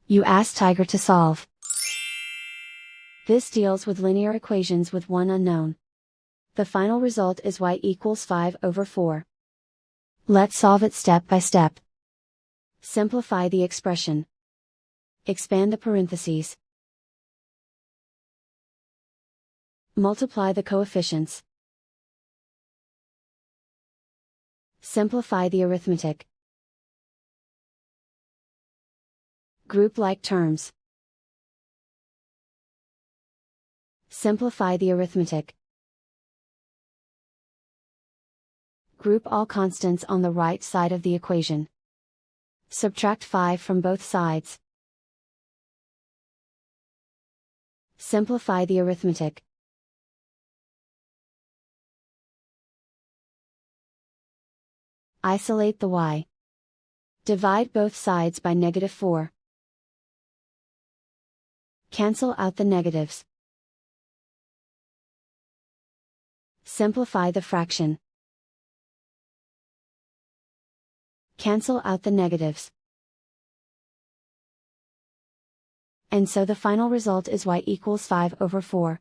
You ask Tiger to solve. This deals with linear equations with one unknown. The final result is y equals 5/4. Let's solve it step by step. Simplify the expression. Expand the parentheses. Multiply the coefficients. Simplify the arithmetic. Group like terms. Simplify the arithmetic. Group all constants on the right side of the equation. Subtract 5 from both sides. Simplify the arithmetic. Isolate the y. Divide both sides by -4. Cancel out the negatives. Simplify the fraction. Cancel out the negatives. And so the final result is y equals 5/4.